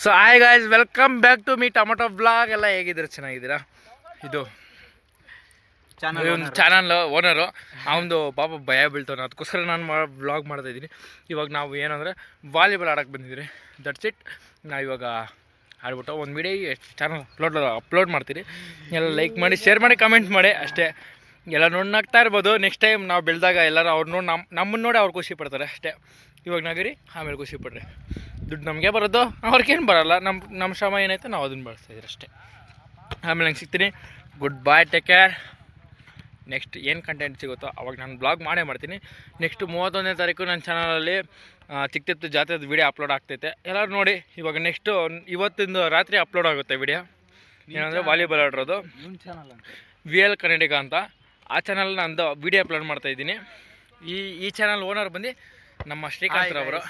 So hi guys, welcome back to me tomato blog. ಎಲ್ಲ ಹೇಗಿದ್ದೀರಾ? ಚೆನ್ನಾಗಿದ್ದೀರಾ? ಇದು ಚಾನಲ್ ಓನರು ಅವನದು ಪಾಪ ಭಯ ಬೀಳ್ತಾನೆ, ಅದಕ್ಕೋಸ್ಕರ ನಾನು ವ್ಲಾಗ್ ಮಾಡ್ತಾಯಿದ್ದೀನಿ. ಇವಾಗ ನಾವು ಏನಂದರೆ ವಾಲಿಬಾಲ್ ಆಡೋಕ್ಕೆ ಬಂದಿದ್ದೀರಿ. That's it. ನಾವು ಇವಾಗ ಆಡ್ಬಿಟ್ಟು ಒಂದು ವಿಡಿಯೋ ಚಾನಲ್ ಅಪ್ಲೋಡ್ ಮಾಡ್ತೀರಿ. ಎಲ್ಲ ಲೈಕ್ ಮಾಡಿ, ಶೇರ್ ಮಾಡಿ, ಕಮೆಂಟ್ ಮಾಡಿ ಅಷ್ಟೇ. ಎಲ್ಲ ನೋಡಿ ನಗ್ತಾ ಇರ್ಬೋದು. ನೆಕ್ಸ್ಟ್ ಟೈಮ್ ನಾವು ಬೆಳೆದಾಗ ಎಲ್ಲರೂ ಅವ್ರು ನೋಡಿ ನಮ್ಮನ್ನು ನೋಡಿ ಅವ್ರು ಖುಷಿ ಪಡ್ತಾರೆ ಅಷ್ಟೇ. ಇವಾಗ ನಗಿರಿ, ಆಮೇಲೆ ಖುಷಿ ಪಡ್ರಿ. ದುಡ್ಡು ನಮಗೆ ಬರೋದು, ಅವ್ರಿಗೇನು ಬರೋಲ್ಲ. ನಮ್ಮ ಶ್ರಮ ಏನೈತೆ ನಾವು ಅದನ್ನು ಬಳಸ್ತಾಯಿದ್ದೀರಿ ಅಷ್ಟೇ. ಆಮೇಲೆ ನಂಗೆ ಸಿಗ್ತೀನಿ. ಗುಡ್ ಬಾಯ್, ಟೇಕ್ ಕೇರ್. ನೆಕ್ಸ್ಟ್ ಏನು ಕಂಟೆಂಟ್ ಸಿಗುತ್ತೋ ಅವಾಗ ನಾನು ಬ್ಲಾಗ್ ಮಾಡ್ತೀನಿ. ನೆಕ್ಸ್ಟ್ 31ನೇ ತಾರೀಕು ನನ್ನ ಚಾನಲಲ್ಲಿ ಚಿಕ್ಕ ಜಾತ್ರೆದು ವೀಡಿಯೋ ಅಪ್ಲೋಡ್ ಆಗ್ತೈತೆ. ಎಲ್ಲರೂ ನೋಡಿ. ಇವಾಗ ನೆಕ್ಸ್ಟು ಇವತ್ತಿಂದು ರಾತ್ರಿ ಅಪ್ಲೋಡ್ ಆಗುತ್ತೆ ವಿಡಿಯೋ. ಏನಂದರೆ ವಾಲಿಬಾಲ್ ಆಡಿರೋದು VL ಕನ್ನಡಿಗ ಅಂತ. ಆ ಚಾನಲ್ ನಂದು ವೀಡಿಯೋ ಅಪ್ಲೋಡ್ ಮಾಡ್ತಾಯಿದ್ದೀನಿ. ಈ ಚಾನಲ್ ಓನರ್ ಬಂದು ನಮ್ಮ ಶ್ರೀಕಾಂತ್ರವರು.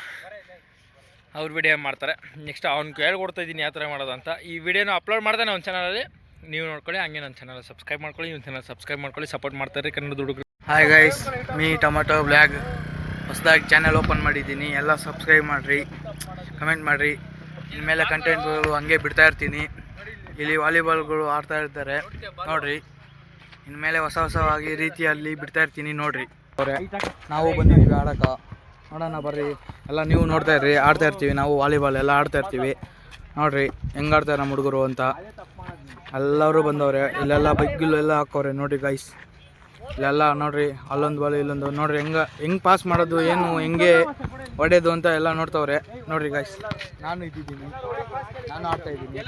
ಅವ್ರು ವಿಡಿಯೋ ಮಾಡ್ತಾರೆ. ನೆಕ್ಸ್ಟ್ ಅವ್ನಿಗೆ ಹೇಳ್ಕೊಡ್ತಾಯಿದ್ದೀನಿ ಯಾವ ಥರ ಮಾಡೋದು ಅಂತ. ಈ ವಿಡಿಯೋನ ಅಪ್ಲೋಡ್ ಮಾಡ್ತಾನೆ ಅವ್ನ ಚಾನಲಲ್ಲಿ, ನೀವು ನೋಡ್ಕೊಳ್ಳಿ. ಹಂಗೆ ನನ್ನ ಚಾನಲ್ ಸಬ್ಸ್ಕ್ರೈಬ್ ಮಾಡ್ಕೊಳ್ಳಿ, ಇವ್ನ ಚಾನಲ್ ಸಬ್ಸ್ಕ್ರೈಬ್ ಮಾಡ್ಕೊಳ್ಳಿ, ಸಪೋರ್ಟ್ ಮಾಡ್ತಾರೆ ಕನ್ನಡ ಹುಡುಗರು. Hi guys, me tomato blog ಹೊಸದಾಗಿ ಚಾನಲ್ ಓಪನ್ ಮಾಡಿದ್ದೀನಿ. ಎಲ್ಲ ಸಬ್ಸ್ಕ್ರೈಬ್ ಮಾಡಿರಿ, ಕಮೆಂಟ್ ಮಾಡಿರಿ. ಇನ್ಮೇಲೆ ಕಂಟೆಂಟ್ಗಳು ಹಂಗೆ ಬಿಡ್ತಾ ಇರ್ತೀನಿ. ಇಲ್ಲಿ ವಾಲಿಬಾಲ್ಗಳು ಆಡ್ತಾ ಇರ್ತಾರೆ ನೋಡಿರಿ. ಇನ್ಮೇಲೆ ಹೊಸವಾಗಿ ರೀತಿಯಲ್ಲಿ ಬಿಡ್ತಾ ಇರ್ತೀನಿ ನೋಡಿರಿ. ನಾವು ಬಂದಿದ್ದೀವಿ ಆಡೋಕೆ, ನೋಡೋಣ ಬರ್ರಿ. ಎಲ್ಲ ನೀವು ನೋಡ್ತಾ ಇರ್ರಿ, ಆಡ್ತಾ ಇರ್ತೀವಿ ನಾವು ವಾಲಿಬಾಲ್ ಎಲ್ಲ ಆಡ್ತಾ ಇರ್ತೀವಿ. ನೋಡಿರಿ ಹೆಂಗೆ ಆಡ್ತಾರೆ ನಮ್ಮ ಹುಡುಗರು ಅಂತ. ಎಲ್ಲರೂ ಬಂದವ್ರೆ. ಇಲ್ಲೆಲ್ಲ ಬೈಕ್ಗಳೆಲ್ಲ ಹಾಕವ್ರೆ ನೋಡಿರಿ ಗೈಸ್. ಇಲ್ಲೆಲ್ಲ ನೋಡಿರಿ, ಅಲ್ಲೊಂದು ಬಾಲ್ ಇಲ್ಲೊಂದು. ನೋಡಿರಿ ಹೆಂಗೆ ಪಾಸ್ ಮಾಡೋದು, ಏನು ಹೆಂಗೆ ಹೊಡೆಯೋದು ಅಂತ ಎಲ್ಲ ನೋಡ್ತವ್ರೆ ನೋಡಿರಿ ಗೈಸ್. ನಾನು ಇದ್ದೀನಿ, ನಾನು ಆಡ್ತಾ ಇದ್ದೀನಿ.